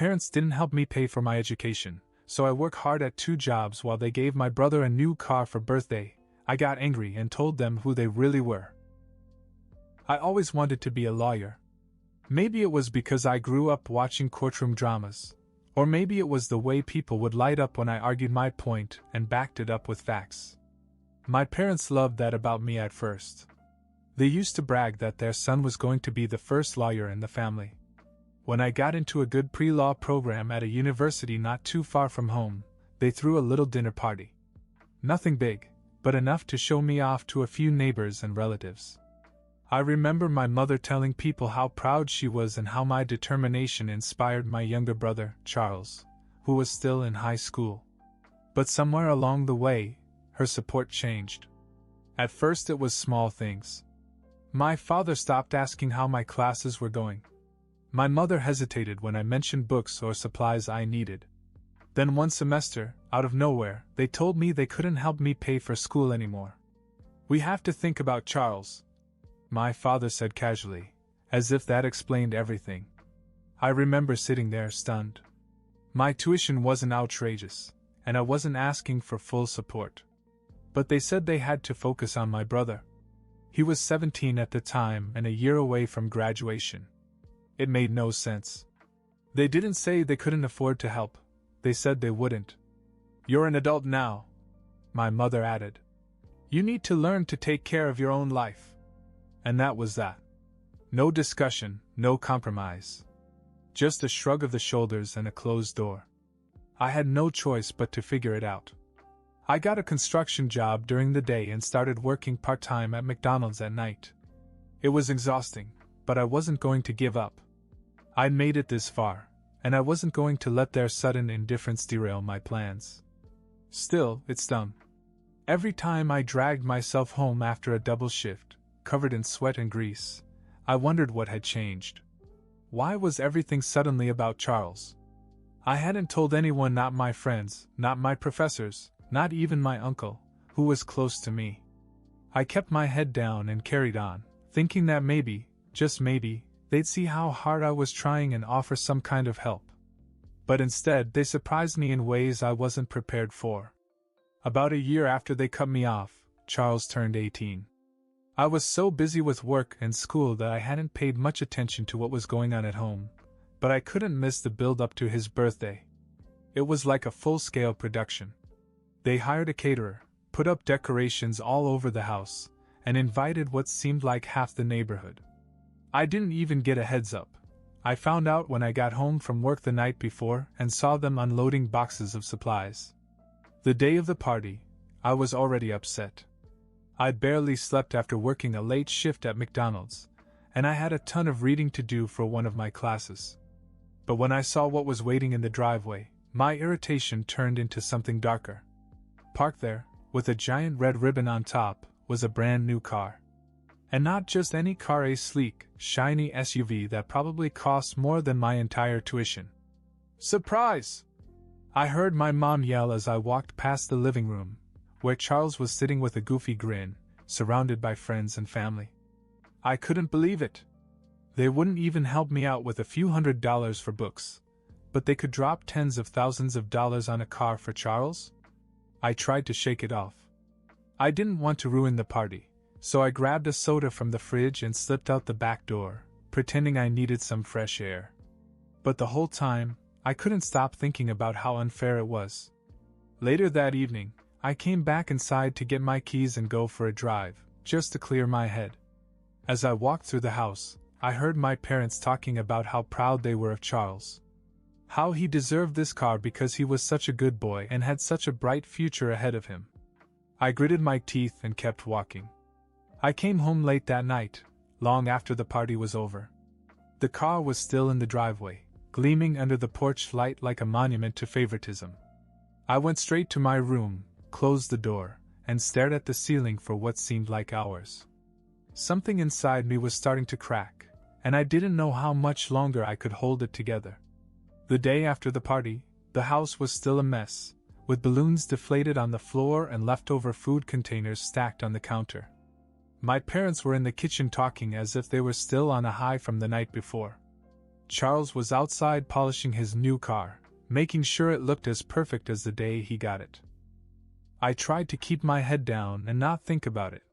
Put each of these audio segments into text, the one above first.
parents didn't help me pay for my education, so I work hard at 2 jobs while they gave my brother a new car for birthday. I got angry and told them who they really were. I always wanted to be a lawyer. Maybe it was because I grew up watching courtroom dramas. Or maybe it was the way people would light up when I argued my point and backed it up with facts. My parents loved that about me at first. They used to brag that their son was going to be the first lawyer in the family. When I got into a good pre-law program at a university not too far from home, they threw a little dinner party. Nothing big, but enough to show me off to a few neighbors and relatives. I remember my mother telling people how proud she was and how my determination inspired my younger brother, Charles, who was still in high school. But somewhere along the way, her support changed. At first it was small things. My father stopped asking how my classes were going. My mother hesitated when I mentioned books or supplies I needed. Then one semester, out of nowhere, they told me they couldn't help me pay for school anymore. "We have to think about Charles," my father said casually, as if that explained everything. I remember sitting there stunned. My tuition wasn't outrageous, and I wasn't asking for full support. But they said they had to focus on my brother. He was 17 at the time and a year away from graduation. It made no sense. They didn't say they couldn't afford to help. They said they wouldn't. "You're an adult now," my mother added. "You need to learn to take care of your own life." And that was that. No discussion, no compromise. Just a shrug of the shoulders and a closed door. I had no choice but to figure it out. I got a construction job during the day and started working part-time at McDonald's at night. It was exhausting, but I wasn't going to give up. I'd made it this far, and I wasn't going to let their sudden indifference derail my plans. Still, it stung. Every time I dragged myself home after a double shift, covered in sweat and grease, I wondered what had changed. Why was everything suddenly about Charles? I hadn't told anyone, not my friends, not my professors, not even my uncle, who was close to me. I kept my head down and carried on, thinking that maybe, just maybe, they'd see how hard I was trying and offer some kind of help. But instead, they surprised me in ways I wasn't prepared for. About a year after they cut me off, Charles turned 18. I was so busy with work and school that I hadn't paid much attention to what was going on at home, but I couldn't miss the build-up to his birthday. It was like a full-scale production. They hired a caterer, put up decorations all over the house, and invited what seemed like half the neighborhood. I didn't even get a heads up. I found out when I got home from work the night before and saw them unloading boxes of supplies. The day of the party, I was already upset. I barely slept after working a late shift at McDonald's, and I had a ton of reading to do for one of my classes. But when I saw what was waiting in the driveway, my irritation turned into something darker. Parked there, with a giant red ribbon on top, was a brand new car. And not just any car, a sleek, shiny SUV that probably cost more than my entire tuition. "Surprise!" I heard my mom yell as I walked past the living room, where Charles was sitting with a goofy grin, surrounded by friends and family. I couldn't believe it. They wouldn't even help me out with a few $100s for books, but they could drop tens of thousands of dollars on a car for Charles? I tried to shake it off. I didn't want to ruin the party, so I grabbed a soda from the fridge and slipped out the back door, pretending I needed some fresh air. But the whole time, I couldn't stop thinking about how unfair it was. Later that evening, I came back inside to get my keys and go for a drive, just to clear my head. As I walked through the house, I heard my parents talking about how proud they were of Charles. How he deserved this car because he was such a good boy and had such a bright future ahead of him. I gritted my teeth and kept walking. I came home late that night, long after the party was over. The car was still in the driveway, gleaming under the porch light like a monument to favoritism. I went straight to my room, closed the door, and stared at the ceiling for what seemed like hours. Something inside me was starting to crack, and I didn't know how much longer I could hold it together. The day after the party, the house was still a mess, with balloons deflated on the floor and leftover food containers stacked on the counter. My parents were in the kitchen talking as if they were still on a high from the night before. Charles was outside polishing his new car, making sure it looked as perfect as the day he got it. I tried to keep my head down and not think about it.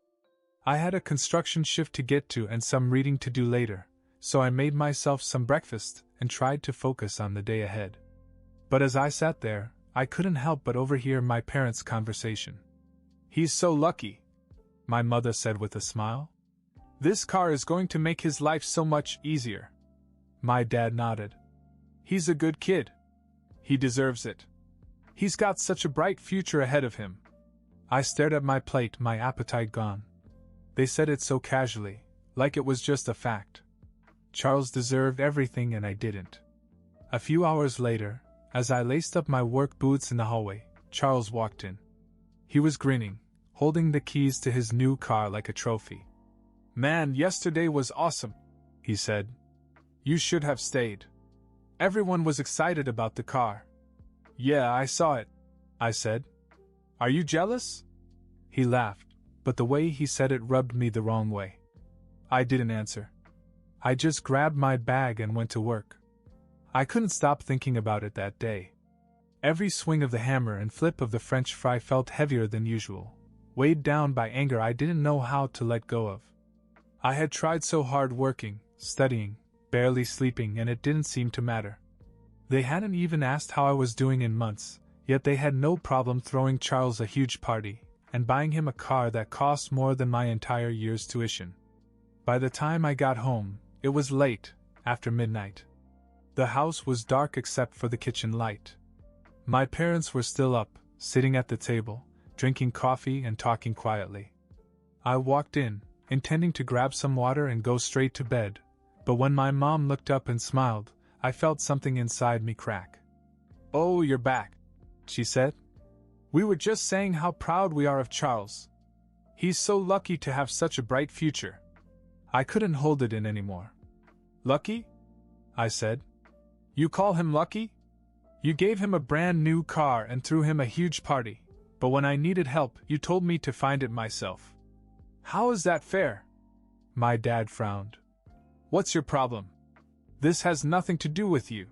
I had a construction shift to get to and some reading to do later, so I made myself some breakfast and tried to focus on the day ahead. But as I sat there, I couldn't help but overhear my parents' conversation. "He's so lucky," my mother said with a smile. "This car is going to make his life so much easier." My dad nodded. "He's a good kid. He deserves it. He's got such a bright future ahead of him." I stared at my plate, my appetite gone. They said it so casually, like it was just a fact. Charles deserved everything and I didn't. A few hours later, as I laced up my work boots in the hallway, Charles walked in. He was grinning, holding the keys to his new car like a trophy. "Man, yesterday was awesome," he said. "You should have stayed. Everyone was excited about the car." "Yeah, I saw it," I said. "Are you jealous?" He laughed, but the way he said it rubbed me the wrong way. I didn't answer. I just grabbed my bag and went to work. I couldn't stop thinking about it that day. Every swing of the hammer and flip of the French fry felt heavier than usual, weighed down by anger I didn't know how to let go of. I had tried so hard working, studying, barely sleeping, and it didn't seem to matter. They hadn't even asked how I was doing in months, yet they had no problem throwing Charles a huge party and buying him a car that cost more than my entire year's tuition. By the time I got home, it was late, after midnight. The house was dark except for the kitchen light. My parents were still up, sitting at the table, drinking coffee and talking quietly. I walked in, intending to grab some water and go straight to bed, but when my mom looked up and smiled, I felt something inside me crack. "Oh, you're back," she said. "We were just saying how proud we are of Charles. He's so lucky to have such a bright future." I couldn't hold it in anymore. "Lucky?" I said. "You call him lucky? You gave him a brand new car and threw him a huge party, but when I needed help, you told me to find it myself. How is that fair?" My dad frowned. "What's your problem? This has nothing to do with you."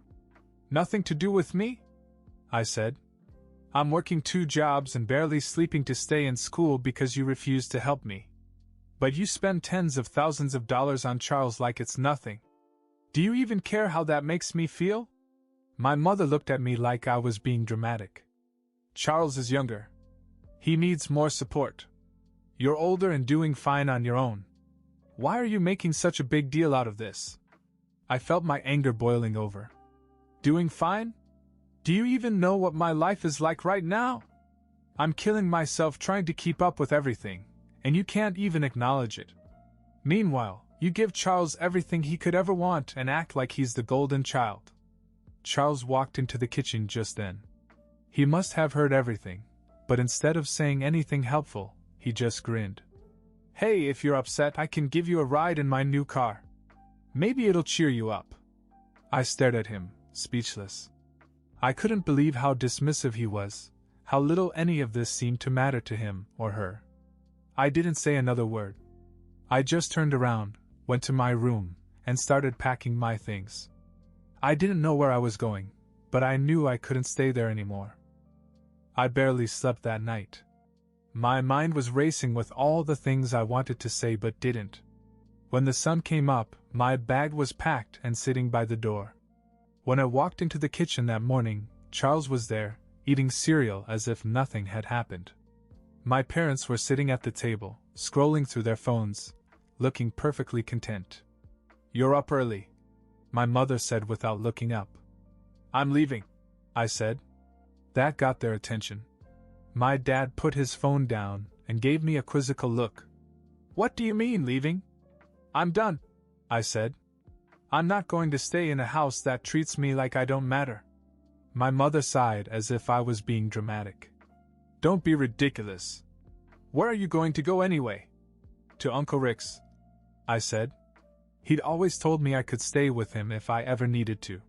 "Nothing to do with me?" I said. "I'm working 2 jobs and barely sleeping to stay in school because you refuse to help me. But you spend tens of thousands of dollars on Charles like it's nothing. Do you even care how that makes me feel?" My mother looked at me like I was being dramatic. "Charles is younger. He needs more support. You're older and doing fine on your own. Why are you making such a big deal out of this?" I felt my anger boiling over. "Doing fine? Do you even know what my life is like right now? I'm killing myself trying to keep up with everything, and you can't even acknowledge it. Meanwhile, you give Charles everything he could ever want and act like he's the golden child." Charles walked into the kitchen just then. He must have heard everything, but instead of saying anything helpful, he just grinned. "Hey, if you're upset, I can give you a ride in my new car. Maybe it'll cheer you up." I stared at him, speechless. I couldn't believe how dismissive he was, how little any of this seemed to matter to him or her. I didn't say another word. I just turned around, went to my room, and started packing my things. I didn't know where I was going, but I knew I couldn't stay there anymore. I barely slept that night. My mind was racing with all the things I wanted to say but didn't. When the sun came up, my bag was packed and sitting by the door. When I walked into the kitchen that morning, Charles was there, eating cereal as if nothing had happened. My parents were sitting at the table, scrolling through their phones, looking perfectly content. "You're up early," my mother said without looking up. "I'm leaving," I said. That got their attention. My dad put his phone down and gave me a quizzical look. "What do you mean, leaving?" "I'm done," I said. "I'm not going to stay in a house that treats me like I don't matter." My mother sighed as if I was being dramatic. "Don't be ridiculous. Where are you going to go anyway?" "To Uncle Rick's," I said. He'd always told me I could stay with him if I ever needed to.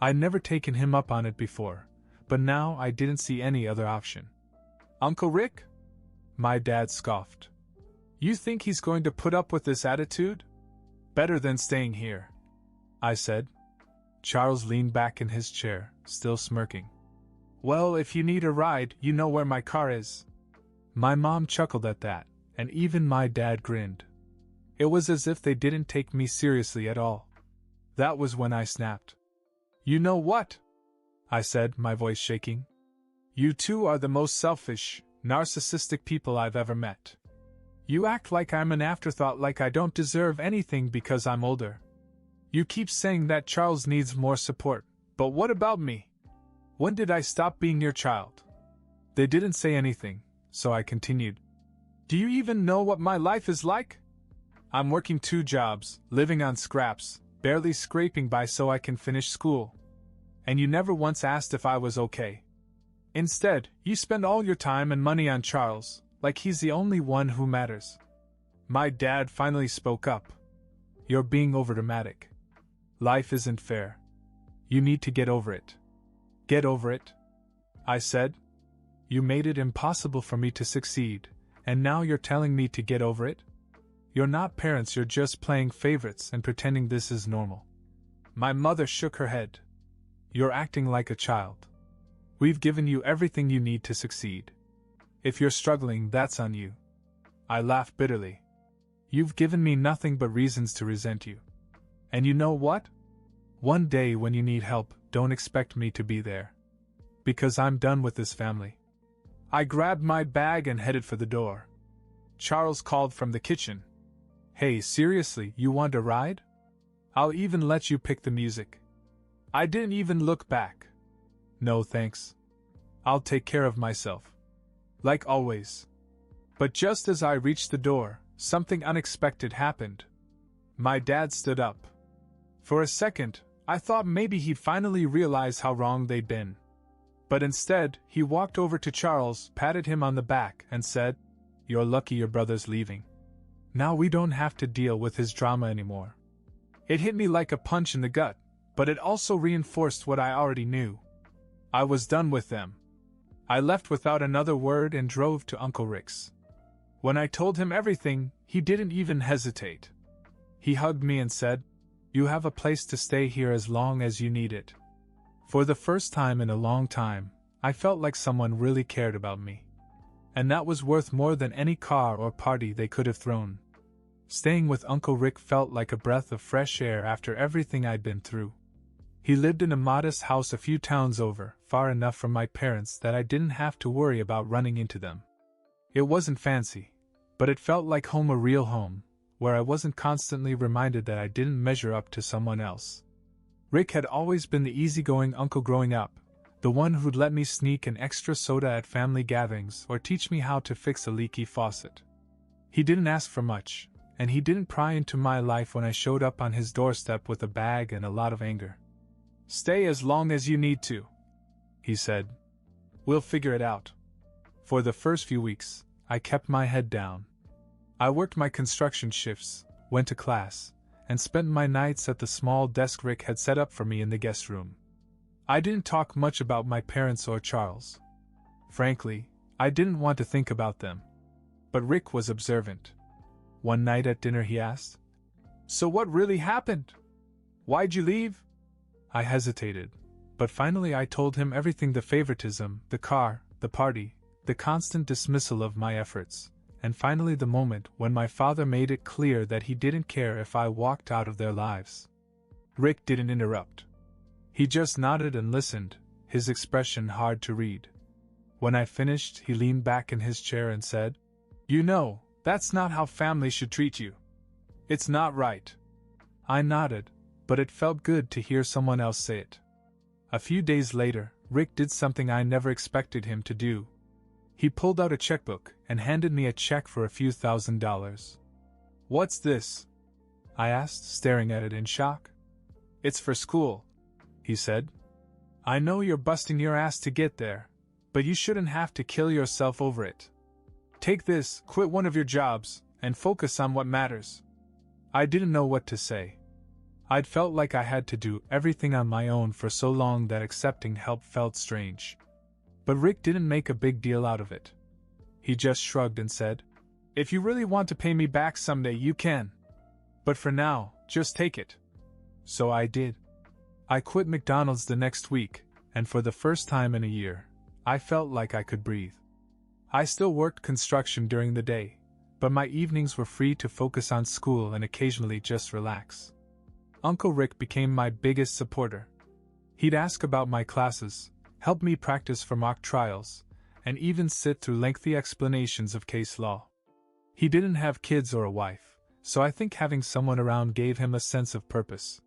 I'd never taken him up on it before, but now I didn't see any other option. "Uncle Rick?" My dad scoffed. "You think he's going to put up with this attitude? Better than staying here," I said. Charles leaned back in his chair, still smirking. Well, if you need a ride, you know where my car is. My mom chuckled at that, and even my dad grinned. It was as if they didn't take me seriously at all. That was when I snapped. You know what? I said, my voice shaking. You two are the most selfish, narcissistic people I've ever met. You act like I'm an afterthought, like I don't deserve anything because I'm older. You keep saying that Charles needs more support, but what about me? When did I stop being your child? They didn't say anything, so I continued. Do you even know what my life is like? I'm working 2 jobs, living on scraps, barely scraping by so I can finish school. And you never once asked if I was okay. Instead, you spend all your time and money on Charles, like he's the only one who matters. My dad finally spoke up. You're being overdramatic. Life isn't fair. You need to get over it. Get over it? I said. You made it impossible for me to succeed, and now you're telling me to get over it? You're not parents, you're just playing favorites and pretending this is normal. My mother shook her head. You're acting like a child. We've given you everything you need to succeed. If you're struggling, that's on you. I laughed bitterly. You've given me nothing but reasons to resent you. And you know what? One day when you need help, don't expect me to be there. Because I'm done with this family. I grabbed my bag and headed for the door. Charles called from the kitchen. Hey, seriously, you want a ride? I'll even let you pick the music. I didn't even look back. No thanks. I'll take care of myself. Like always. But just as I reached the door, something unexpected happened. My dad stood up. For a second, I thought maybe he'd finally realize how wrong they'd been. But instead, he walked over to Charles, patted him on the back, and said, You're lucky your brother's leaving. Now we don't have to deal with his drama anymore. It hit me like a punch in the gut, but it also reinforced what I already knew. I was done with them. I left without another word and drove to Uncle Rick's. When I told him everything, he didn't even hesitate. He hugged me and said, You have a place to stay here as long as you need it. For the first time in a long time, I felt like someone really cared about me. And that was worth more than any car or party they could have thrown. Staying with Uncle Rick felt like a breath of fresh air after everything I'd been through. He lived in a modest house a few towns over, far enough from my parents that I didn't have to worry about running into them. It wasn't fancy, but it felt like home, a real home, where I wasn't constantly reminded that I didn't measure up to someone else. Rick had always been the easygoing uncle growing up, the one who'd let me sneak an extra soda at family gatherings or teach me how to fix a leaky faucet. He didn't ask for much, and he didn't pry into my life when I showed up on his doorstep with a bag and a lot of anger. Stay as long as you need to, he said. We'll figure it out. For the first few weeks, I kept my head down. I worked my construction shifts, went to class, and spent my nights at the small desk Rick had set up for me in the guest room. I didn't talk much about my parents or Charles. Frankly, I didn't want to think about them. But Rick was observant. One night at dinner he asked, So what really happened? Why'd you leave? I hesitated, but finally I told him everything: the favoritism, the car, the party, the constant dismissal of my efforts, and finally the moment when my father made it clear that he didn't care if I walked out of their lives. Rick didn't interrupt. He just nodded and listened, his expression hard to read. When I finished, he leaned back in his chair and said, You know, that's not how family should treat you. It's not right. I nodded, but it felt good to hear someone else say it. A few days later, Rick did something I never expected him to do. He pulled out a checkbook and handed me a check for a few $1,000s. What's this? I asked, staring at it in shock. It's for school, he said. I know you're busting your ass to get there, but you shouldn't have to kill yourself over it. Take this, quit one of your jobs, and focus on what matters. I didn't know what to say. I'd felt like I had to do everything on my own for so long that accepting help felt strange. But Rick didn't make a big deal out of it. He just shrugged and said, If you really want to pay me back someday, you can. But for now, just take it. So I did. I quit McDonald's the next week, and for the first time in a year, I felt like I could breathe. I still worked construction during the day, but my evenings were free to focus on school and occasionally just relax. Uncle Rick became my biggest supporter. He'd ask about my classes, help me practice for mock trials, and even sit through lengthy explanations of case law. He didn't have kids or a wife, so I think having someone around gave him a sense of purpose.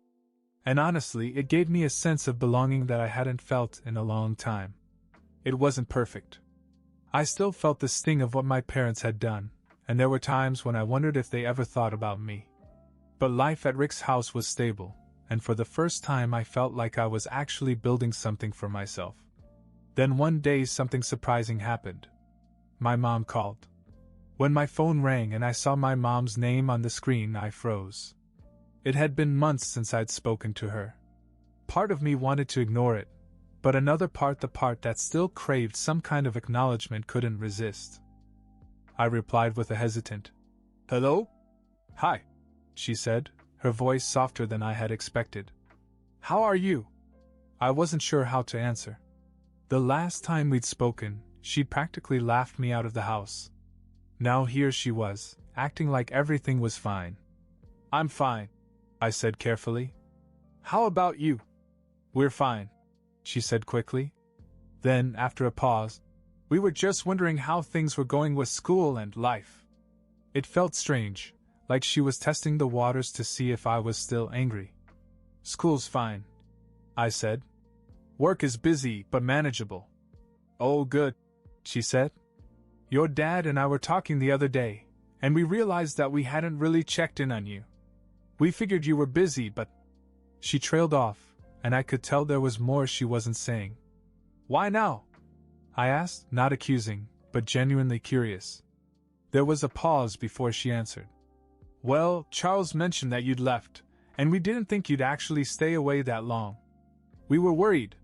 And honestly, it gave me a sense of belonging that I hadn't felt in a long time. It wasn't perfect. I still felt the sting of what my parents had done, and there were times when I wondered if they ever thought about me. But life at Rick's house was stable, and for the first time I felt like I was actually building something for myself. Then one day something surprising happened. My mom called. When my phone rang and I saw my mom's name on the screen, I froze. It had been months since I'd spoken to her. Part of me wanted to ignore it, but another part, the part that still craved some kind of acknowledgement, couldn't resist. I replied with a hesitant, "Hello?" "Hi," she said, her voice softer than I had expected. "How are you?" I wasn't sure how to answer. The last time we'd spoken, she'd practically laughed me out of the house. Now here she was, acting like everything was fine. "I'm fine," I said carefully. "How about you?" "We're fine," she said quickly. Then, after a pause, "We were just wondering how things were going with school and life." It felt strange, like she was testing the waters to see if I was still angry. "School's fine," I said. "Work is busy, but manageable." "Oh, good," she said. "Your dad and I were talking the other day, and we realized that we hadn't really checked in on you. We figured you were busy, but—" She trailed off, and I could tell there was more she wasn't saying. "Why now?" I asked, not accusing, but genuinely curious. There was a pause before she answered. "Well, Charles mentioned that you'd left, and we didn't think you'd actually stay away that long. We were worried."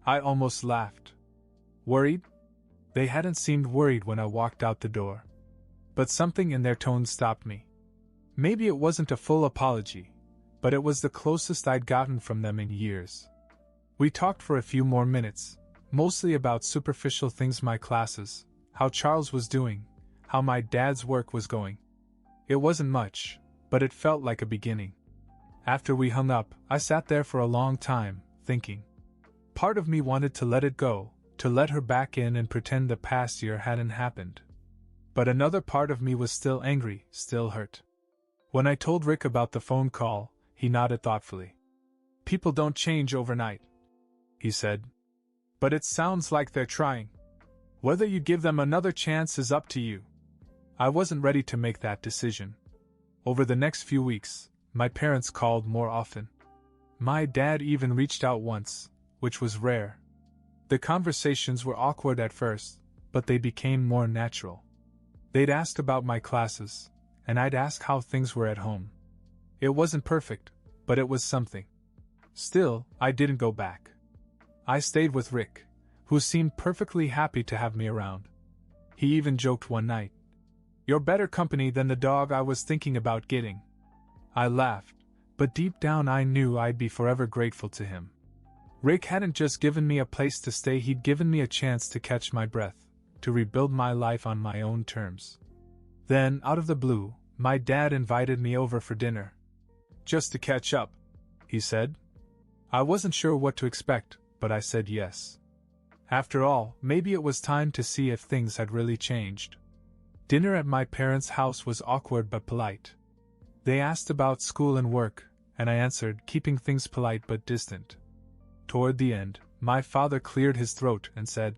I almost laughed. Worried? They hadn't seemed worried when I walked out the door. But something in their tone stopped me. Maybe it wasn't a full apology, but it was the closest I'd gotten from them in years. We talked for a few more minutes, mostly about superficial things, my classes, how Charles was doing, how my dad's work was going. It wasn't much, but it felt like a beginning. After we hung up, I sat there for a long time, thinking. Part of me wanted to let it go, to let her back in and pretend the past year hadn't happened. But another part of me was still angry, still hurt. When I told Rick about the phone call, he nodded thoughtfully. "People don't change overnight," he said. "But it sounds like they're trying. Whether you give them another chance is up to you." I wasn't ready to make that decision. Over the next few weeks, my parents called more often. My dad even reached out once, which was rare. The conversations were awkward at first, but they became more natural. They'd ask about my classes, and I'd ask how things were at home. It wasn't perfect, but it was something. Still, I didn't go back. I stayed with Rick, who seemed perfectly happy to have me around. He even joked one night, "You're better company than the dog I was thinking about getting." I laughed, but deep down I knew I'd be forever grateful to him. Rick hadn't just given me a place to stay, he'd given me a chance to catch my breath, to rebuild my life on my own terms. Then, out of the blue, my dad invited me over for dinner. "Just to catch up," he said. I wasn't sure what to expect, but I said yes. After all, maybe it was time to see if things had really changed. Dinner at my parents' house was awkward but polite. They asked about school and work, and I answered, keeping things polite but distant. Toward the end, my father cleared his throat and said,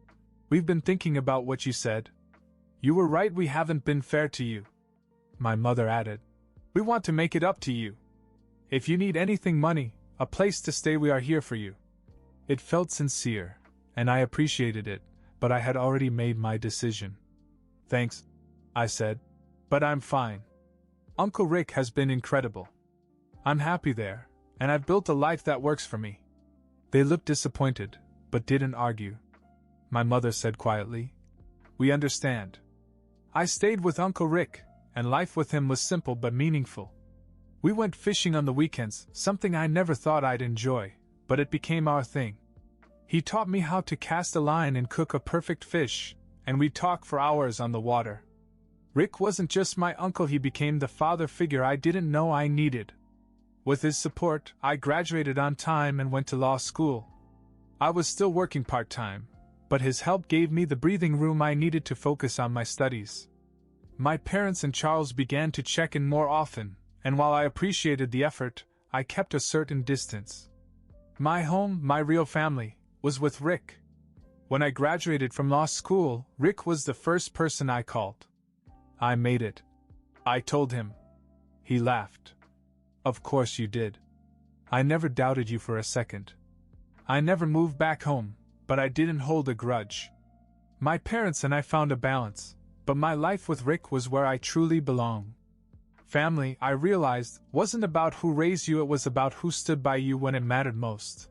"We've been thinking about what you said. You were right, we haven't been fair to you." My mother added, "We want to make it up to you. If you need anything, money, a place to stay, we are here for you." It felt sincere, and I appreciated it, but I had already made my decision. "Thanks," I said, "but I'm fine. Uncle Rick has been incredible. I'm happy there, and I've built a life that works for me." They looked disappointed, but didn't argue. My mother said quietly, "We understand. I stayed with Uncle Rick, and life with him was simple but meaningful. We went fishing on the weekends, something I never thought I'd enjoy, but it became our thing. He taught me how to cast a line and cook a perfect fish, and we'd talk for hours on the water. Rick wasn't just my uncle, he became the father figure I didn't know I needed. With his support, I graduated on time and went to law school. I was still working part-time, but his help gave me the breathing room I needed to focus on my studies. My parents and Charles began to check in more often, and while I appreciated the effort, I kept a certain distance. My home, my real family, was with Rick. When I graduated from law school, Rick was the first person I called. I made it, I told him. He laughed. Of course you did. I never doubted you for a second. I never moved back home, but I didn't hold a grudge. My parents and I found a balance, but my life with Rick was where I truly belong. Family, I realized, wasn't about who raised you, it was about who stood by you when it mattered most.